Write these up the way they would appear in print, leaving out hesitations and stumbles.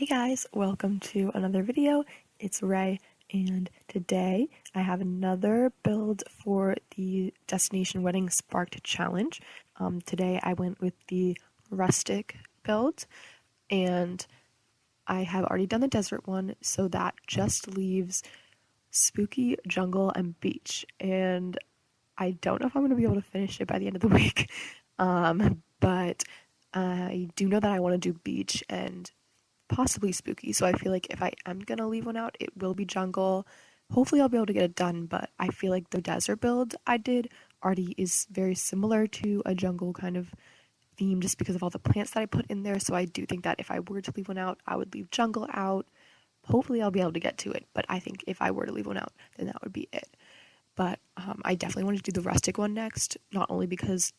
Hey guys, welcome to another video. It's Ray, and today I have another build for the Destination Wedding Sparked Challenge. Today I went with the Rustic build, and I have already done the desert one, so that just leaves spooky, jungle, and beach. And I don't know if I'm going to be able to finish it by the end of the week, but I do know that I want to do beach and possibly spooky, so I feel like if I am gonna leave one out, it will be jungle. Hopefully I'll be able to get it done, but I feel like the desert build I did already is very similar to a jungle kind of theme just because of all the plants that I put in there, so I do think that if I were to leave one out, I would leave jungle out. Hopefully I'll be able to get to it, but I think if I were to leave one out, then that would be it. But I definitely want to do the rustic one next, not only because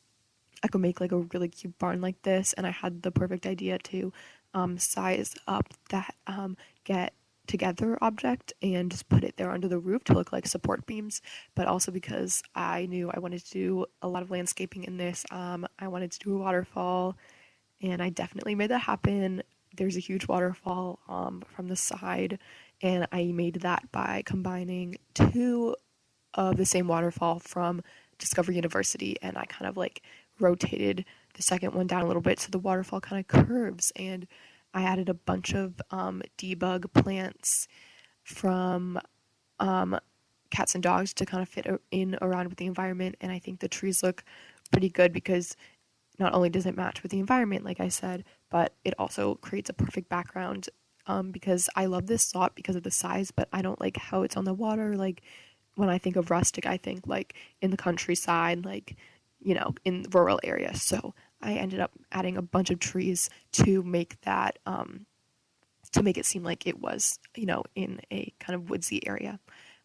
I could make like a really cute barn like this, and I had the perfect idea to size up that get together object and just put it there under the roof to look like support beams, but also because I knew I wanted to do a lot of landscaping in this. I wanted to do a waterfall, and I definitely made that happen. There's a huge waterfall from the side, and I made that by combining two of the same waterfall from Discovery University, and I kind of like rotated the second one down a little bit so the waterfall kind of curves, and I added a bunch of debug plants from cats and dogs to kind of fit in around with the environment, and I think the trees look pretty good because not only does it match with the environment, like I said, but it also creates a perfect background because I love this lot because of the size, but I don't like how it's on the water. Like, when I think of rustic, I think like in the countryside, like, you know, in rural areas. So I ended up adding a bunch of trees to make that, to make it seem like it was, you know, in a kind of woodsy area.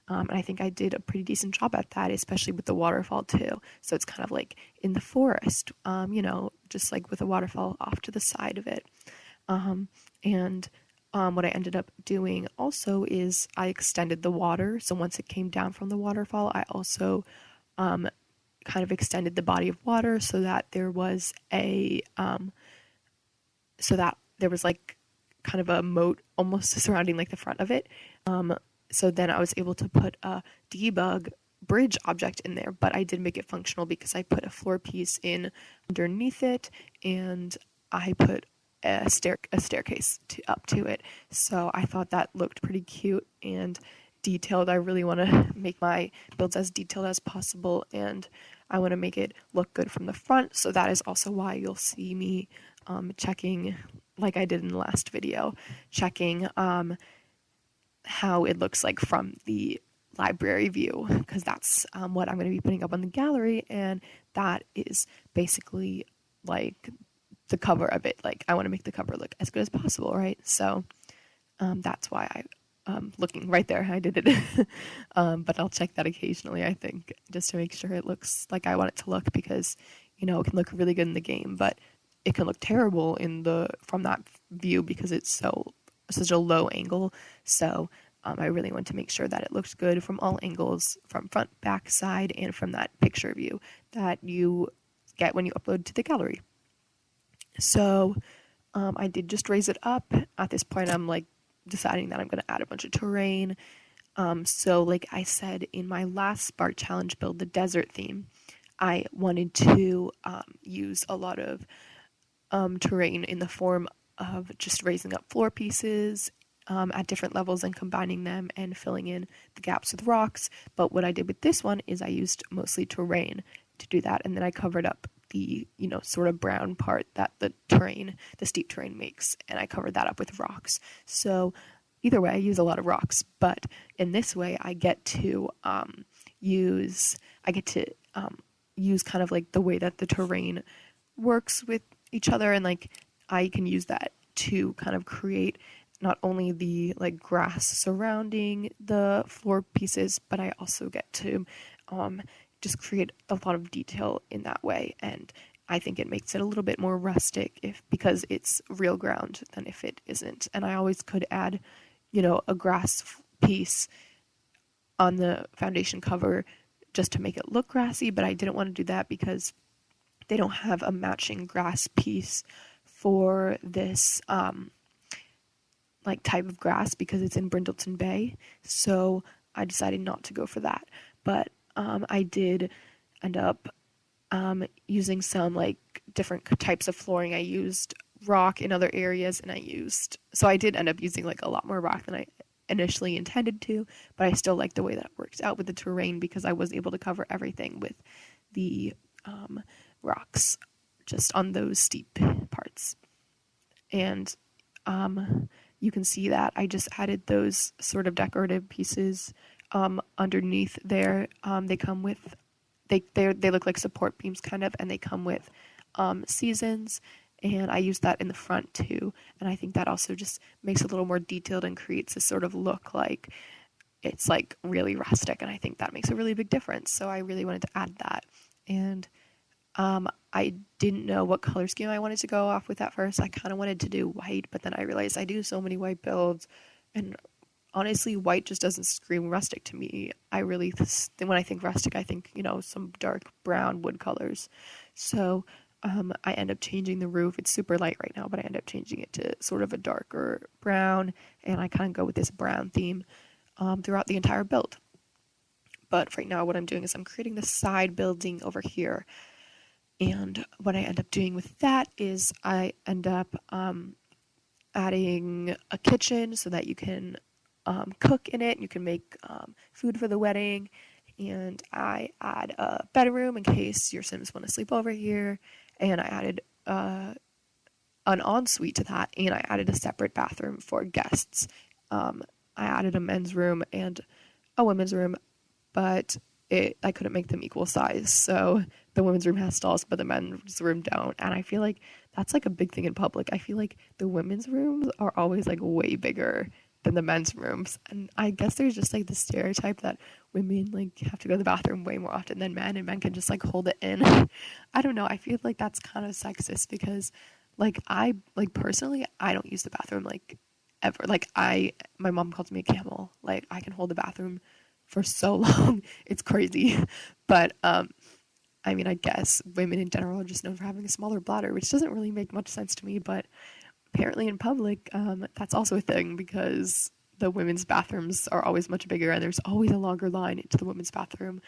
And I think I did a pretty decent job at that, especially with the waterfall too. So it's kind of like in the forest, you know, just like with a waterfall off to the side of it. And what I ended up doing also is I extended the water. So once it came down from the waterfall, I also kind of extended the body of water so that there was like kind of a moat almost surrounding like the front of it. So then I was able to put a debug bridge object in there, but I did make it functional because I put a floor piece in underneath it, and I put a staircase up to it. So I thought that looked pretty cute and detailed. I really want to make my builds as detailed as possible, and I want to make it look good from the front. So that is also why you'll see me checking, like I did in the last video, checking how it looks like from the library view, because that's what I'm going to be putting up on the gallery, and that is basically like the cover of it. Like, I want to make the cover look as good as possible, right? So that's why looking right there, I did it. But I'll check that occasionally, I think, just to make sure it looks like I want it to look, because, you know, it can look really good in the game, but it can look terrible from that view because it's such a low angle. So I really want to make sure that it looks good from all angles, from front, back, side, and from that picture view that you get when you upload to the gallery. So I did just raise it up. At this point, I'm like deciding that I'm going to add a bunch of terrain. So like I said in my last Spark Challenge build, the desert theme, I wanted to use a lot of terrain in the form of just raising up floor pieces at different levels and combining them and filling in the gaps with rocks. But what I did with this one is I used mostly terrain to do that, and then I covered up the, you know, sort of brown part that the steep terrain makes, and I covered that up with rocks. So either way, I use a lot of rocks, but in this way I get to use kind of like the way that the terrain works with each other, and like I can use that to kind of create not only the like grass surrounding the floor pieces, but I also get to just create a lot of detail in that way, and I think it makes it a little bit more rustic because it's real ground than if it isn't. And I always could add, you know, a grass piece on the foundation cover just to make it look grassy, but I didn't want to do that because they don't have a matching grass piece for this like type of grass because it's in Brindleton Bay. So I decided not to go for that. But I did end up using some like different types of flooring. I used rock in other areas, and so I did end up using like a lot more rock than I initially intended to, but I still like the way that worked out with the terrain because I was able to cover everything with the rocks just on those steep parts. And you can see that I just added those sort of decorative pieces underneath there. They come with they look like support beams kind of, and they come with seasons, and I use that in the front too, and I think that also just makes it a little more detailed and creates a sort of look like it's like really rustic, and I think that makes a really big difference. So I really wanted to add that. And I didn't know what color scheme I wanted to go off with at first. I kind of wanted to do white, but then I realized I do so many white builds, and honestly, white just doesn't scream rustic to me. When I think rustic, I think, some dark brown wood colors. So I end up changing the roof. It's super light right now, but I end up changing it to sort of a darker brown, and I kind of go with this brown theme throughout the entire build. But right now, what I'm doing is I'm creating the side building over here. And what I end up doing with that is I end up adding a kitchen so that you can cook in it. You can make food for the wedding. And I add a bedroom in case your Sims want to sleep over here. And I added an ensuite to that. And I added a separate bathroom for guests. I added a men's room and a women's room, but I couldn't make them equal size. So the women's room has stalls, but the men's room don't. And I feel like that's like a big thing in public. I feel like the women's rooms are always like way bigger than the men's rooms. And I guess there's just like the stereotype that women like have to go to the bathroom way more often than men, and men can just like hold it in. I don't know. I feel like that's kind of sexist because personally, I don't use the bathroom like ever. My mom calls me a camel. Like I can hold the bathroom for so long. It's crazy. But I mean, I guess women in general are just known for having a smaller bladder, which doesn't really make much sense to me, but apparently in public, that's also a thing because the women's bathrooms are always much bigger, and there's always a longer line into the women's bathroom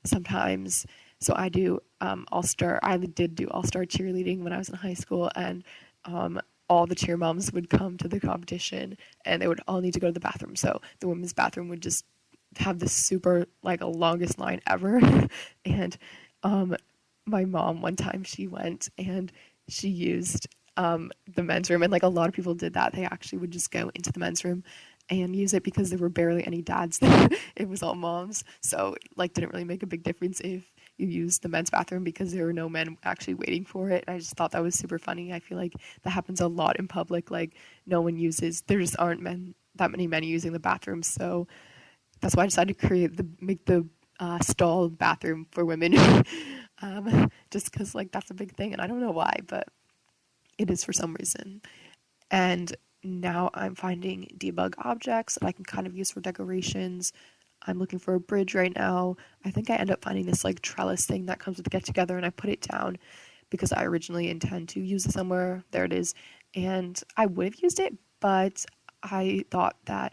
sometimes. So I do I did do all-star cheerleading when I was in high school, and all the cheer moms would come to the competition, and they would all need to go to the bathroom. So the women's bathroom would just have this super, like, longest line ever. And my mom, one time, she went and she used the men's room, and like a lot of people did that. They actually would just go into the men's room and use it because there were barely any dads there. It was all moms, so like didn't really make a big difference if you used the men's bathroom because there were no men actually waiting for it. And I just thought that was super funny. I feel like that happens a lot in public. Like there just aren't that many men using the bathroom, so that's why I decided to make the stall bathroom for women. Just because like that's a big thing, and I don't know why, but it is for some reason. And now I'm finding debug objects that I can kind of use for decorations. I'm looking for a bridge right now. I think I end up finding this like trellis thing that comes with the get together, and I put it down because I originally intend to use it somewhere. There it is. And I would have used it, but I thought that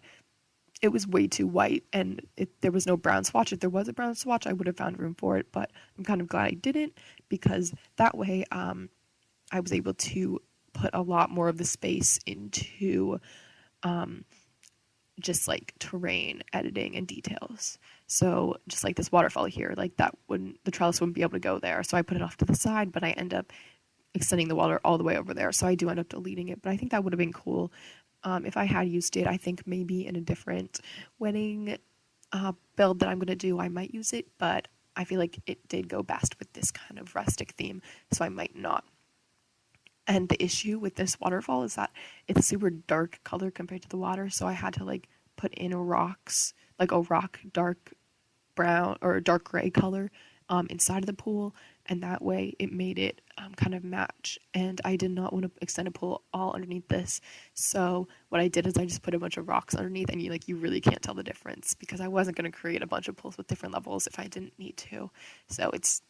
it was way too white, and there was no brown swatch. If there was a brown swatch, I would have found room for it, but I'm kind of glad I didn't, because that way I was able to put a lot more of the space into just like terrain editing and details. So just like this waterfall here, like the trellis wouldn't be able to go there. So I put it off to the side, but I end up extending the water all the way over there. So I do end up deleting it, but I think that would have been cool. If I had used it, I think maybe in a different wedding build that I'm going to do, I might use it, but I feel like it did go best with this kind of rustic theme, so I might not. And the issue with this waterfall is that it's a super dark color compared to the water, so I had to like put in rocks, like a rock dark brown or dark gray color inside of the pool, and that way it made it kind of match. And I did not want to extend a pool all underneath this, so what I did is I just put a bunch of rocks underneath, and you really can't tell the difference, because I wasn't going to create a bunch of pools with different levels if I didn't need to. So it's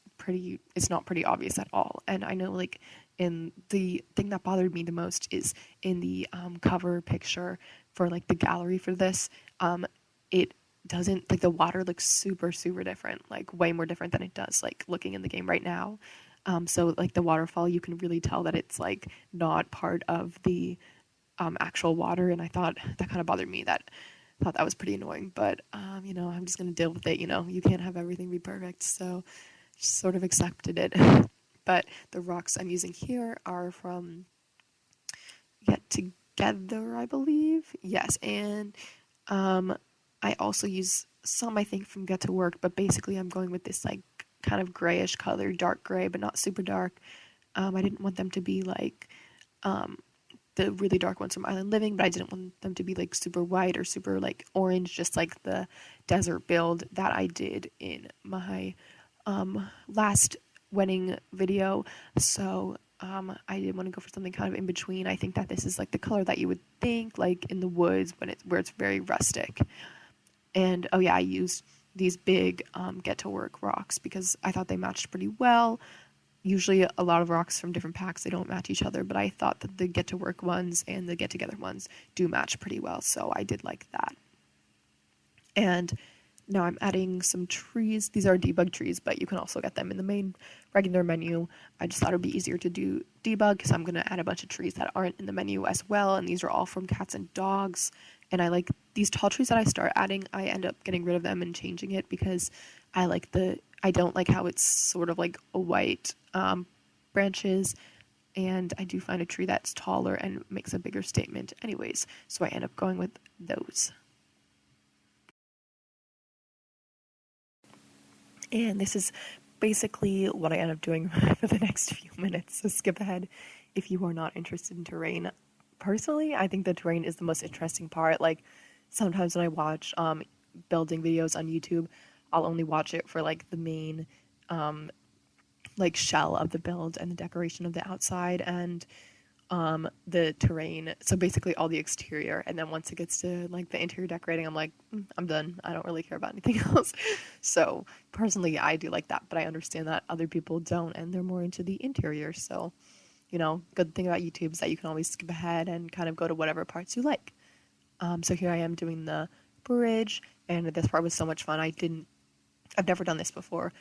not pretty obvious at all. And I know like And the thing that bothered me the most is in the cover picture for like the gallery for this, it doesn't, like, the water looks super super different, like way more different than it does like looking in the game right now. So like the waterfall, you can really tell that it's like not part of the actual water, and I thought that kind of bothered me. That thought that was pretty annoying, but I'm just gonna deal with it. You can't have everything be perfect, so just sort of accepted it. But the rocks I'm using here are from Get Together, I believe. Yes, and I also use some, I think, from Get to Work, but basically I'm going with this like kind of grayish color, dark gray, but not super dark. I didn't want them to be like the really dark ones from Island Living, but I didn't want them to be like super white or super like orange, just like the desert build that I did in my last wedding video. So I did want to go for something kind of in between. I think that this is like the color that you would think like in the woods when where it's very rustic. And oh yeah, I used these big Get to Work rocks because I thought they matched pretty well. Usually a lot of rocks from different packs, they don't match each other, but I thought that the Get to Work ones and the Get Together ones do match pretty well, so I did like that. And now I'm adding some trees. These are debug trees, but you can also get them in the main regular menu. I just thought it would be easier to do debug because I'm going to add a bunch of trees that aren't in the menu as well, and these are all from cats and dogs. And I like these tall trees that I start adding, I end up getting rid of them and changing it because I don't like how it's sort of like a white branches, and I do find a tree that's taller and makes a bigger statement anyways, so I end up going with those. And this is basically what I end up doing for the next few minutes, so skip ahead if you are not interested in terrain. Personally, I think the terrain is the most interesting part. Like, sometimes when I watch building videos on YouTube, I'll only watch it for like the main like shell of the build and the decoration of the outside and the terrain. So basically all the exterior. And then once it gets to like the interior decorating, I'm like, I'm done. I don't really care about anything else. So personally, I do like that, but I understand that other people don't, and they're more into the interior. So, good thing about YouTube is that you can always skip ahead and kind of go to whatever parts you like. So here I am doing the bridge, and this part was so much fun. I've never done this before,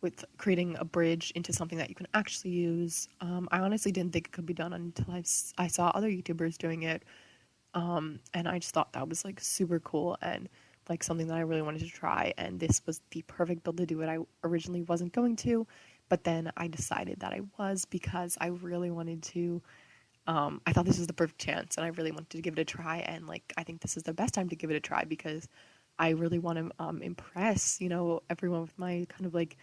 with creating a bridge into something that you can actually use. I honestly didn't think it could be done until I saw other YouTubers doing it, and I just thought that was like super cool and like something that I really wanted to try. And this was the perfect build to do it. I originally wasn't going to, but then I decided that I was because I really wanted to. I thought this was the perfect chance, and I really wanted to give it a try. And like, I think this is the best time to give it a try because I really want to impress, everyone with my kind of like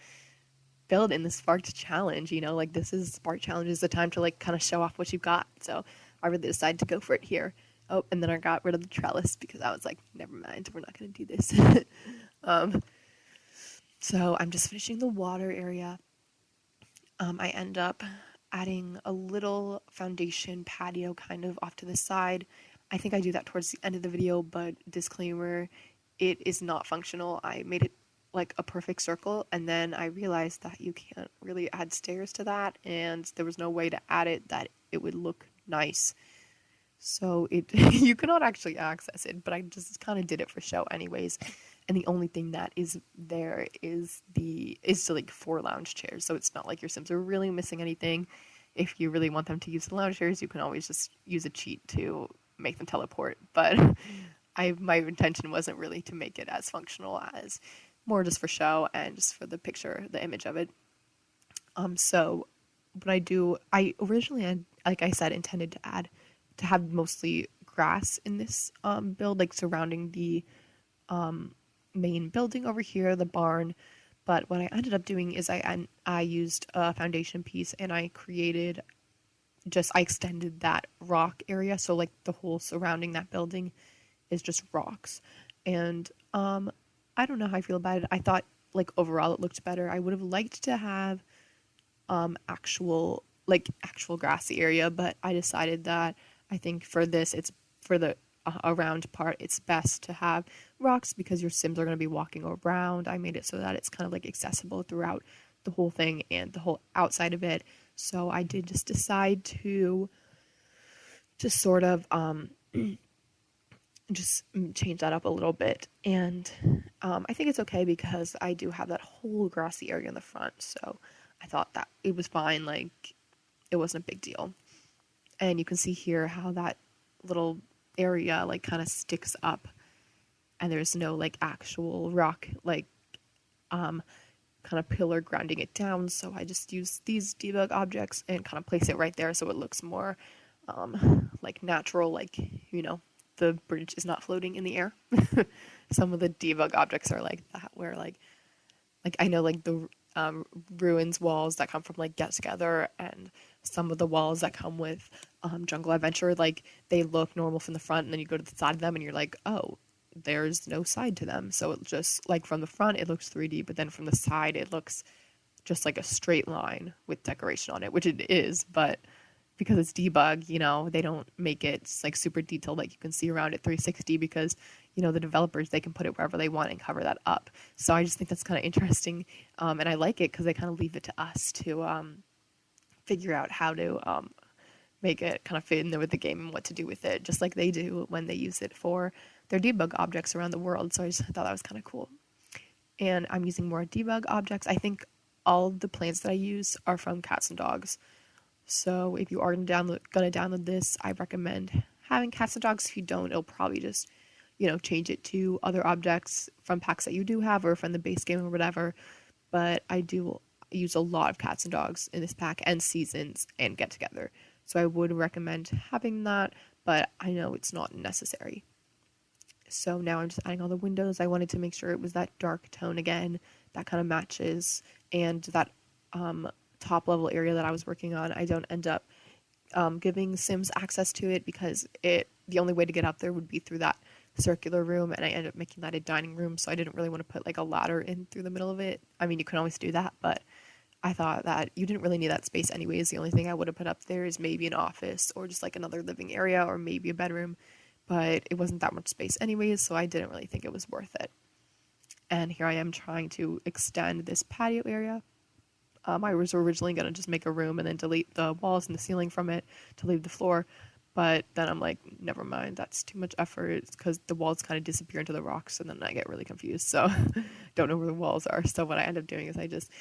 build in the Sparked challenge. Like, this is Spark challenge is the time to like kind of show off what you've got. So I really decided to go for it here. Oh, and then I got rid of the trellis because I was like, never mind, we're not going to do this. So I'm just finishing the water area. I end up adding a little foundation patio kind of off to the side. I think I do that towards the end of the video, but disclaimer, it is not functional. I made it like a perfect circle, and then I realized that you can't really add stairs to that, and there was no way to add it that it would look nice. So you cannot actually access it, but I just kind of did it for show anyways. And the only thing that is there is like 4 lounge chairs. So it's not like your Sims are really missing anything. If you really want them to use the lounge chairs, you can always just use a cheat to make them teleport. But my intention wasn't really to make it as functional as more just for show and just for the picture, the image of it. So what I originally had, like I said, intended to have mostly grass in this build, like surrounding the main building over here, the barn. But what I ended up doing is I used a foundation piece, and I extended that rock area, so like the whole surrounding that building is just rocks. And I don't know how I feel about it. I thought like overall it looked better. I would have liked to have actual grassy area, but I decided that I think for this, it's for the around part, it's best to have rocks because your Sims are going to be walking around. I made it so that it's kind of like accessible throughout the whole thing and the whole outside of it. So I did just decide to just sort of just change that up a little bit. And I think it's okay because I do have that whole grassy area in the front. So I thought that it was fine. Like, it wasn't a big deal. And you can see here how that little area like kind of sticks up, and there's no like actual rock like kind of pillar grounding it down. So I just use these debug objects and kind of place it right there so it looks more like natural, like, you know, the bridge is not floating in the air. Some of the debug objects are like that, where like I know like the ruins walls that come from like Get Together, and some of the walls that come with Jungle Adventure, like they look normal from the front, and then you go to the side of them and you're like, oh, there's no side to them. So it just like from the front it looks 3D, but then from the side it looks just like a straight line with decoration on it, which it is, but because it's debug, you know, they don't make it like super detailed like you can see around it 360, because, you know, the developers, they can put it wherever they want and cover that up. So I just think that's kind of interesting, and I like it because they kind of leave it to us to figure out how to make it kind of fit in there with the game and what to do with it, just like they do when they use it for their debug objects around the world. So I just thought that was kind of cool. And I'm using more debug objects. I think all of the plants that I use are from Cats and Dogs. So if you are gonna download this, I recommend having Cats and Dogs. If you don't, it'll probably just, you know, change it to other objects from packs that you do have or from the base game or whatever. But I do use a lot of Cats and Dogs in this pack, and Seasons and Get Together. So I would recommend having that, but I know it's not necessary. So now I'm just adding all the windows. I wanted to make sure it was that dark tone again that kind of matches, and that top level area that I was working on, I don't end up giving Sims access to it, because the only way to get up there would be through that circular room, and I ended up making that a dining room, so I didn't really want to put like a ladder in through the middle of it. I mean, you can always do that, but I thought that you didn't really need that space anyways. The only thing I would have put up there is maybe an office or just like another living area or maybe a bedroom, but it wasn't that much space anyways, so I didn't really think it was worth it. And here I am trying to extend this patio area. I was originally going to just make a room and then delete the walls and the ceiling from it to leave the floor, but then I'm like, never mind, that's too much effort, because the walls kind of disappear into the rocks, and then I get really confused, so don't know where the walls are. So what I end up doing is I just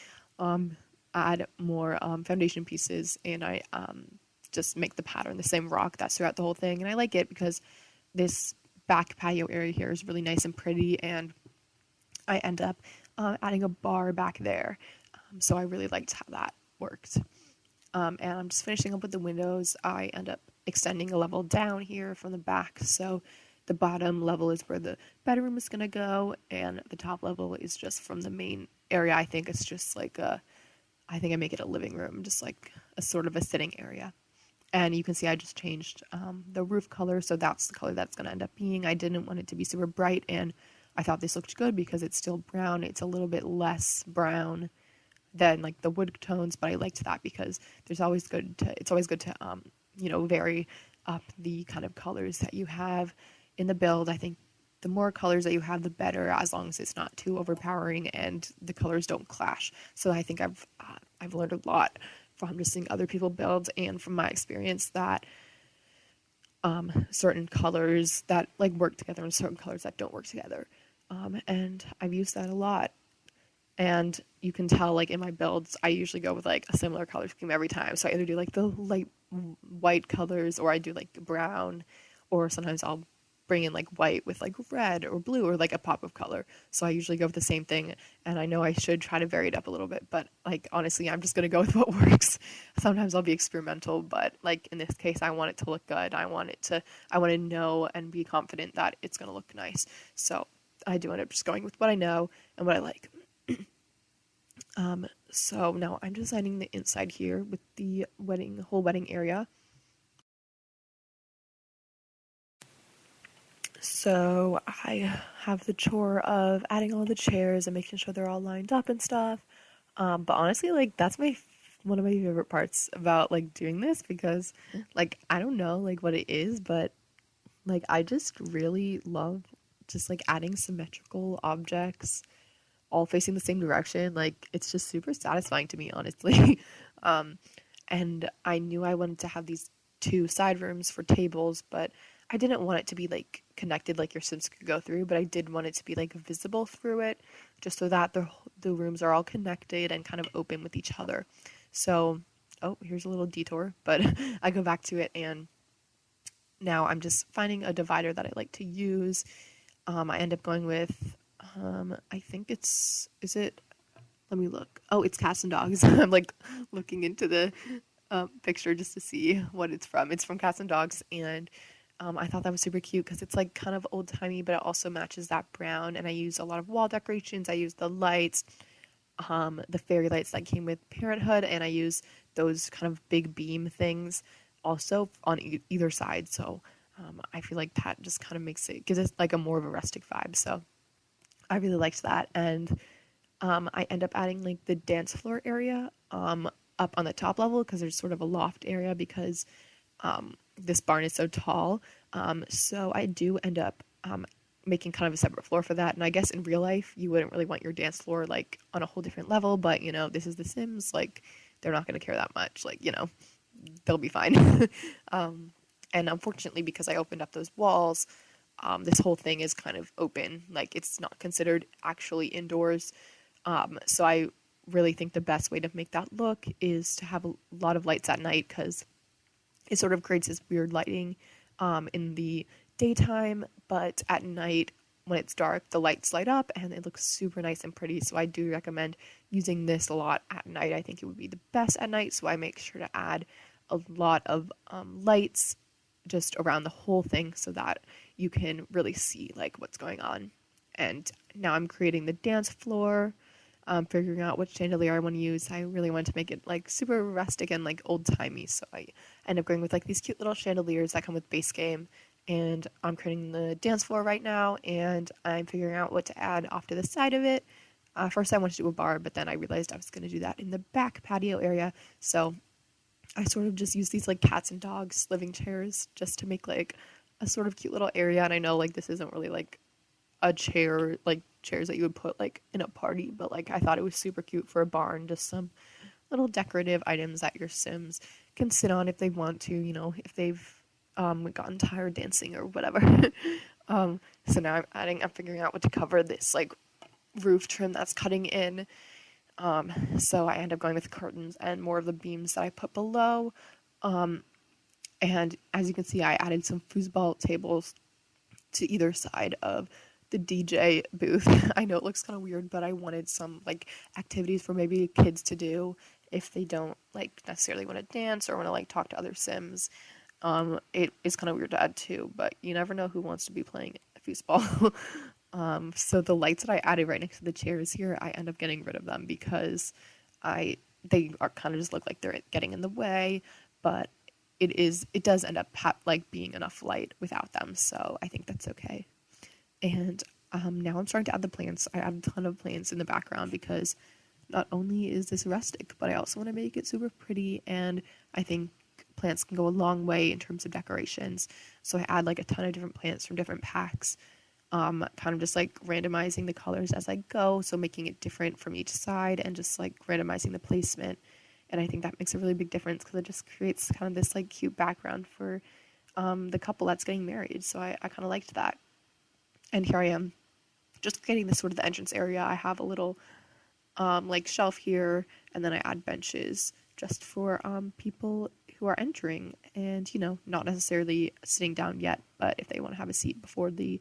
add more foundation pieces, and I just make the pattern the same rock that's throughout the whole thing. And I like it because this back patio area here is really nice and pretty, and I end up adding a bar back there. So I really liked how that worked. And I'm just finishing up with the windows. I end up extending a level down here from the back, so the bottom level is where the bedroom is going to go, and the top level is just from the main area. I think it's just like I think I make it a living room, just like a sort of a sitting area. And you can see I just changed the roof color, so that's the color that's going to end up being. I didn't want it to be super bright, and I thought this looked good because it's still brown. It's a little bit less brown than like the wood tones, but I liked that because it's always good to you know, vary up the kind of colors that you have in the build. I think the more colors that you have, the better, as long as it's not too overpowering and the colors don't clash. So I think I've learned a lot from just seeing other people build, and from my experience, that certain colors that like work together and certain colors that don't work together. And I've used that a lot. And you can tell, like, in my builds, I usually go with like a similar color scheme every time. So I either do like the light white colors, or I do like brown, or sometimes I'll bring in like white with like red or blue or like a pop of color. So I usually go with the same thing, and I know I should try to vary it up a little bit, but like honestly, I'm just gonna go with what works. Sometimes I'll be experimental, but like in this case, I want it to look good. I want to know and be confident that it's gonna look nice. So I do end up just going with what I know and what I like. So now I'm designing the inside here with the whole wedding area. So I have the chore of adding all the chairs and making sure they're all lined up and stuff. But honestly, like that's one of my favorite parts about like doing this, because like I don't know like what it is, but like I just really love just like adding symmetrical objects all facing the same direction. Like it's just super satisfying to me, honestly. and I knew I wanted to have these 2 side rooms for tables, but I didn't want it to be like connected like your Sims could go through, but I did want it to be like visible through it, just so that the rooms are all connected and kind of open with each other. So, oh, here's a little detour, but I go back to it, and now I'm just finding a divider that I like to use. I end up going with, I think is it? Let me look. Oh, it's Cats and Dogs. I'm like looking into the picture just to see what it's from. It's from Cats and Dogs, and I thought that was super cute because it's like kind of old timey, but it also matches that brown. And I use a lot of wall decorations. I use the lights, the fairy lights that came with Parenthood, and I use those kind of big beam things also on either side. So I feel like that just kind of gives it like a more of a rustic vibe. So I really liked that, and I end up adding like the dance floor area up on the top level because there's sort of a loft area because this barn is so tall. So I do end up making kind of a separate floor for that. And I guess in real life, you wouldn't really want your dance floor like on a whole different level, but this is The Sims. Like, they're not going to care that much. Like, they'll be fine. And unfortunately, because I opened up those walls, this whole thing is kind of open. Like, it's not considered actually indoors. So I really think the best way to make that look is to have a lot of lights at night, because it sort of creates this weird lighting in the daytime, but at night when it's dark, the lights light up and it looks super nice and pretty. So I do recommend using this a lot at night. I think it would be the best at night, so I make sure to add a lot of lights just around the whole thing so that you can really see like what's going on. And now I'm creating the dance floor, figuring out which chandelier I want to use. I really want to make it like super rustic and like old timey, so I end up going with like these cute little chandeliers that come with base game. And I'm creating the dance floor right now, and I'm figuring out what to add off to the side of it. First I wanted to do a bar, but then I realized I was going to do that in the back patio area, so I sort of just use these like cats and dogs living chairs just to make like a sort of cute little area. And I know like this isn't really like a chair, like chairs that you would put like in a party, but like I thought it was super cute for a barn, just some little decorative items that your Sims can sit on if they want to, if they've gotten tired dancing or whatever. So now I'm figuring out what to cover this like roof trim that's cutting in. So I end up going with curtains and more of the beams that I put below. And as you can see, I added some foosball tables to either side of the DJ booth. I know it looks kind of weird, but I wanted some like activities for maybe kids to do if they don't like necessarily want to dance or want to like talk to other Sims. It is kind of weird to add too, but you never know who wants to be playing foosball. So the lights that I added right next to the chairs here, I end up getting rid of them because they are kind of just look like they're getting in the way, but it does end up like being enough light without them, so I think that's okay. And now I'm starting to add the plants. I add a ton of plants in the background because not only is this rustic, but I also want to make it super pretty, and I think plants can go a long way in terms of decorations. So I add like a ton of different plants from different packs, kind of just like randomizing the colors as I go, so making it different from each side and just like randomizing the placement. And I think that makes a really big difference because it just creates kind of this like cute background for the couple that's getting married. So I kind of liked that. And here I am just getting this sort of the entrance area. I have a little like shelf here, and then I add benches just for people who are entering and not necessarily sitting down yet, but if they want to have a seat before the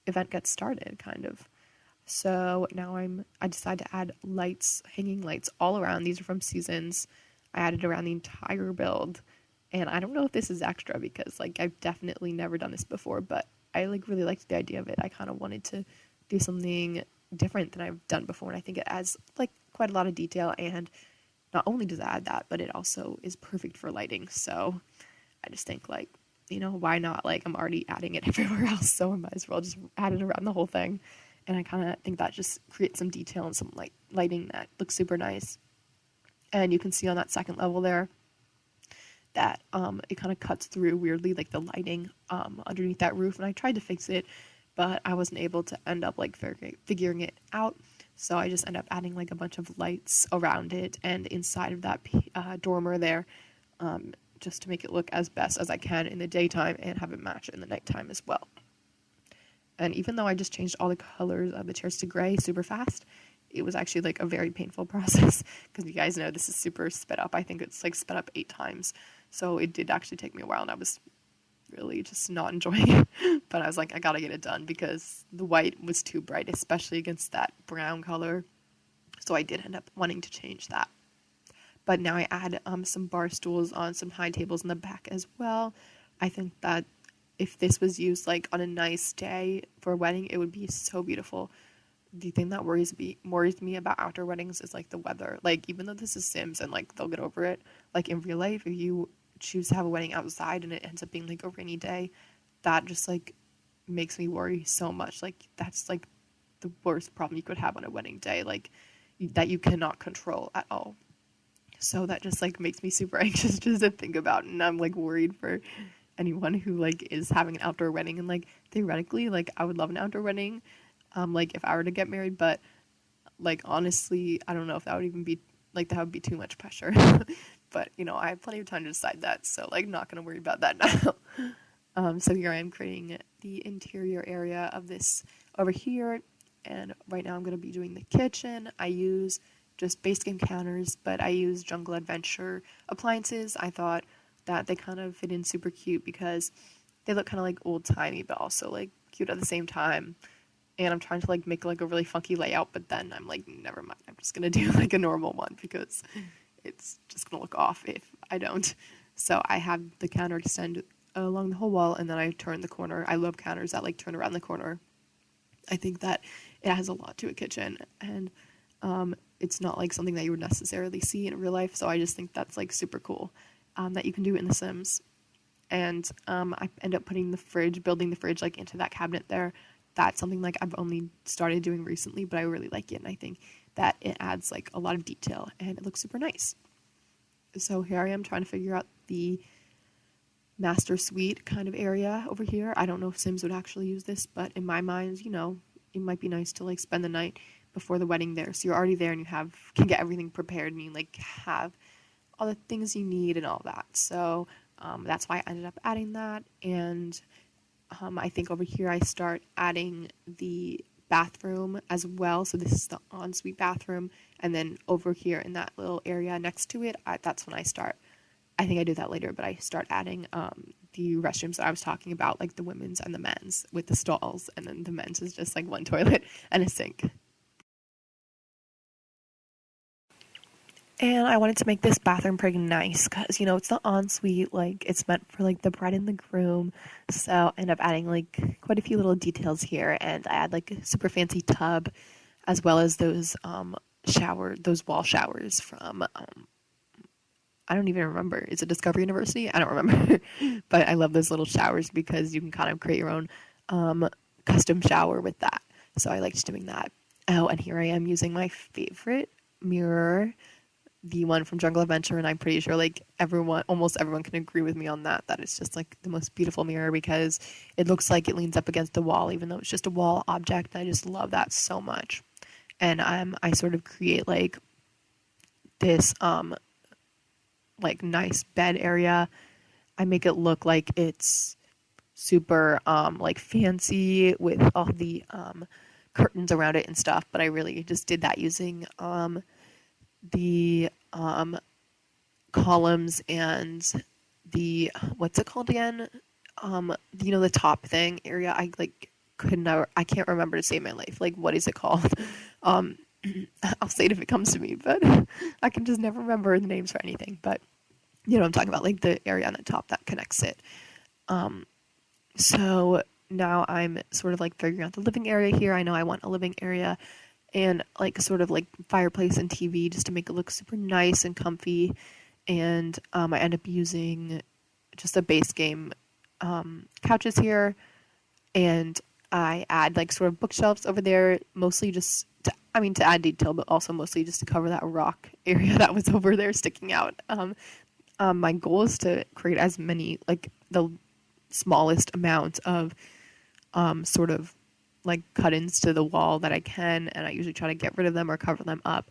event gets started, kind of. So now I decided to add lights, hanging lights all around. These are from Seasons. I added around the entire build, and I don't know if this is extra because like I've definitely never done this before, but I like really liked the idea of it. I kind of wanted to do something different than I've done before, and I think it adds like quite a lot of detail, and not only does it add that, but it also is perfect for lighting. So I just think like, why not? Like, I'm already adding it everywhere else, so I might as well just add it around the whole thing. And I kind of think that just creates some detail and some lighting that looks super nice. And you can see on that second level there that it kind of cuts through weirdly, like the lighting underneath that roof. And I tried to fix it, but I wasn't able to end up like figuring it out. So I just end up adding like a bunch of lights around it and inside of that dormer there, just to make it look as best as I can in the daytime and have it match in the nighttime as well. And even though I just changed all the colors of the chairs to gray super fast, it was actually like a very painful process because you guys know this is super sped up. I think it's like sped up 8 times. So it did actually take me a while, and I was really just not enjoying it. But I was like, I gotta get it done because the white was too bright, especially against that brown color. So I did end up wanting to change that. But now I add some bar stools on some high tables in the back as well. I think that if this was used like on a nice day for a wedding, it would be so beautiful. The thing that worries me about outdoor weddings is like the weather. Like, even though this is Sims and like they'll get over it, like in real life, if you choose to have a wedding outside and it ends up being like a rainy day, that just like makes me worry so much. Like, that's like the worst problem you could have on a wedding day, like that you cannot control at all. So that just like makes me super anxious just to think about, and I'm like worried for anyone who like is having an outdoor wedding. And like theoretically, like I would love an outdoor wedding, like if I were to get married, but like honestly, I don't know if that would even be like, that would be too much pressure. But you know, I have plenty of time to decide that, so like not gonna worry about that now. So here I am creating the interior area of this over here, and right now I'm gonna be doing the kitchen. I use just base game counters, but I use Jungle Adventure appliances. I thought that they kind of fit in super cute because they look kind of like old timey, but also like cute at the same time. And I'm trying to like make like a really funky layout, but then I'm like, never mind, I'm just gonna do like a normal one because it's just gonna look off if I don't. So I have the counter extend along the whole wall, and then I turn the corner. I love counters that like turn around the corner. I think that it has a lot to a kitchen, and it's not like something that you would necessarily see in real life. So I just think that's like super cool, that you can do it in The Sims. And I end up putting building the fridge like into that cabinet there. That's something like I've only started doing recently, but I really like it, and I think that it adds like a lot of detail and it looks super nice. So here I am trying to figure out the master suite kind of area over here. I don't know if Sims would actually use this, but in my mind, you know, it might be nice to like spend the night before the wedding there. So you're already there and can get everything prepared, and you like have all the things you need and all that. So that's why I ended up adding that. And I think over here I start adding the bathroom as well. So this is the ensuite bathroom. And then over here in that little area next to it, that's when I start. I think I do that later, but I start adding the restrooms that I was talking about, like the women's and the men's with the stalls. And then the men's is just like one toilet and a sink. And I wanted to make this bathroom pretty nice because, you know, it's the ensuite, like it's meant for like the bride and the groom. So I end up adding like quite a few little details here, and I add like a super fancy tub as well as those those wall showers from I don't even remember. Is it Discovery University? I don't remember. But I love those little showers because you can kind of create your own custom shower with that. So I liked doing that. Oh, and here I am using my favorite mirror, the one from Jungle Adventure, and I'm pretty sure like almost everyone can agree with me on that it's just like the most beautiful mirror because it looks like it leans up against the wall even though it's just a wall object. I just love that so much. And I sort of create like this like nice bed area. I make it look like it's super like fancy with all the curtains around it and stuff, but I really just did that using the columns and the what's it called again, you know, the top thing area. I like I can't remember to save my life. Like, what is it called? I'll say it if it comes to me, but I can just never remember the names for anything. But you know what I'm talking about, like the area on the top that connects it. So now I'm sort of like figuring out the living area here. I know I want a living area and like sort of like fireplace and TV just to make it look super nice and comfy. And I end up using just a base game couches here, and I add like sort of bookshelves over there, mostly just to add detail, but also mostly just to cover that rock area that was over there sticking out. My goal is to create as many, like the smallest amount of sort of like cut-ins to the wall that I can, and I usually try to get rid of them or cover them up.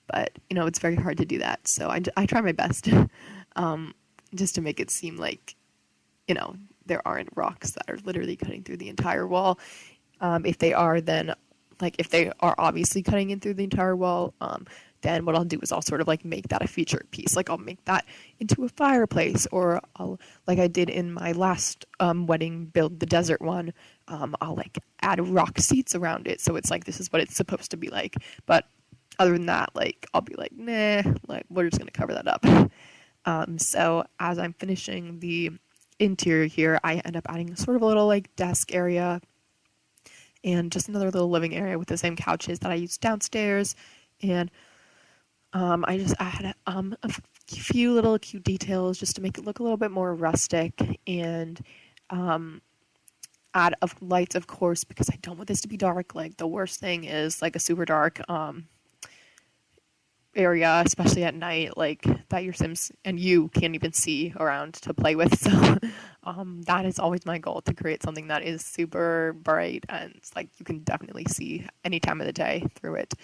But it's very hard to do that. So I try my best, just to make it seem like there aren't rocks that are literally cutting through the entire wall. If they are, then if they are obviously cutting in through the entire wall, then what I'll do is I'll sort of like make that a featured piece. Like I'll make that into a fireplace, or I'll, like I did in my last wedding build, the desert one, I'll like add rock seats around it. So it's like, this is what it's supposed to be like. But other than that, like I'll be like, nah, like we're just going to cover that up. So as I'm finishing the interior here, I end up adding sort of a little like desk area and just another little living area with the same couches that I used downstairs. And I just add a few little cute details just to make it look a little bit more rustic, and add lights, of course, because I don't want this to be dark. Like the worst thing is like a super dark area, especially at night, like that your Sims and you can't even see around to play with. So that is always my goal, to create something that is super bright and it's like you can definitely see any time of the day through it.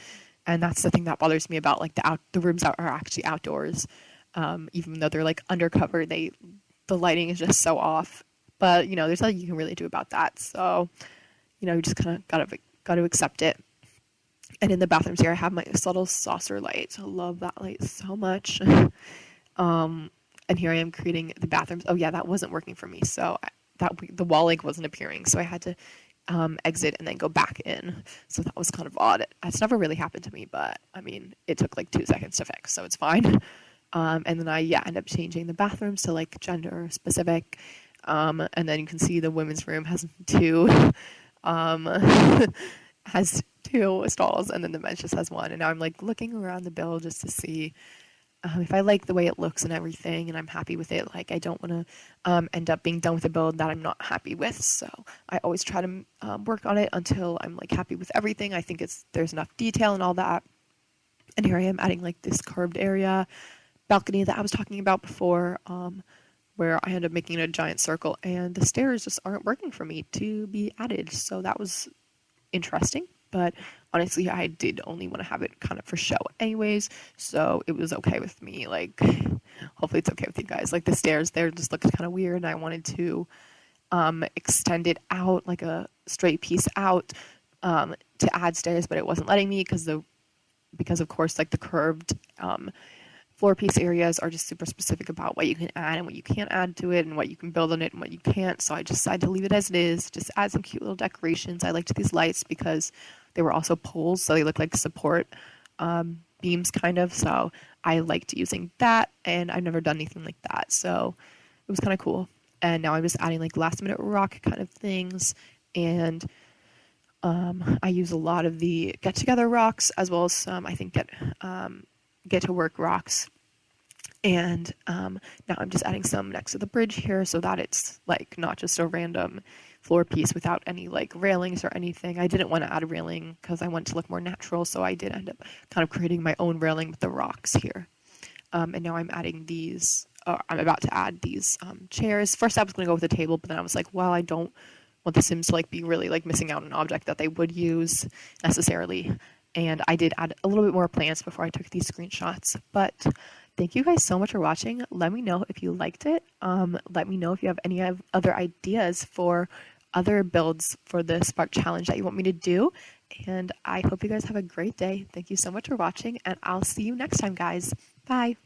And that's the thing that bothers me about like the rooms that are actually outdoors, even though they're like undercover, the lighting is just so off. But there's nothing you can really do about that. So you just kind of got to accept it. And in the bathrooms here, I have my subtle saucer light. I love that light so much. And here I am creating the bathrooms. Oh yeah, that wasn't working for me. So the wall link wasn't appearing. So I had to exit and then go back in. So that was kind of odd. It's never really happened to me, but I mean, it took like 2 seconds to fix, so it's fine. And then I end up changing the bathrooms to like gender specific. And then you can see the women's room has two has two stalls, and then the men's just has one. And now I'm like looking around the build just to see if I like the way it looks and everything, and I'm happy with it. Like I don't want to end up being done with a build that I'm not happy with. So I always try to work on it until I'm like happy with everything. I think there's enough detail and all that. And here I am adding like this curved area balcony that I was talking about before, where I ended up making a giant circle, and the stairs just aren't working for me to be added. So that was interesting. But honestly, I did only want to have it kind of for show anyways, so it was okay with me. Like, hopefully it's okay with you guys. Like, the stairs there just looked kind of weird, and I wanted to extend it out, like a straight piece out, to add stairs, but it wasn't letting me because of course, like the curved floor piece areas are just super specific about what you can add and what you can't add to it, and what you can build on it and what you can't. So I decided to leave it as it is, just add some cute little decorations. I liked these lights because they were also poles, so they look like support beams kind of. So I liked using that, and I've never done anything like that, so it was kind of cool. And now I'm just adding like last minute rock kind of things, and I use a lot of the get together rocks as well as some, I think, get to work rocks. And now I'm just adding some next to the bridge here so that it's like not just a random floor piece without any like railings or anything. I didn't want to add a railing because I want to look more natural, so I did end up kind of creating my own railing with the rocks here. And now I'm adding these, I'm about to add these chairs. First I was going to go with a table, but then I was like, well, I don't want the Sims to like be really like missing out on an object that they would use necessarily. And I did add a little bit more plants before I took these screenshots. But thank you guys so much for watching. Let me know if you liked it. Let me know if you have any other ideas for other builds for the Spark Challenge that you want me to do. And I hope you guys have a great day. Thank you so much for watching, and I'll see you next time, guys. Bye.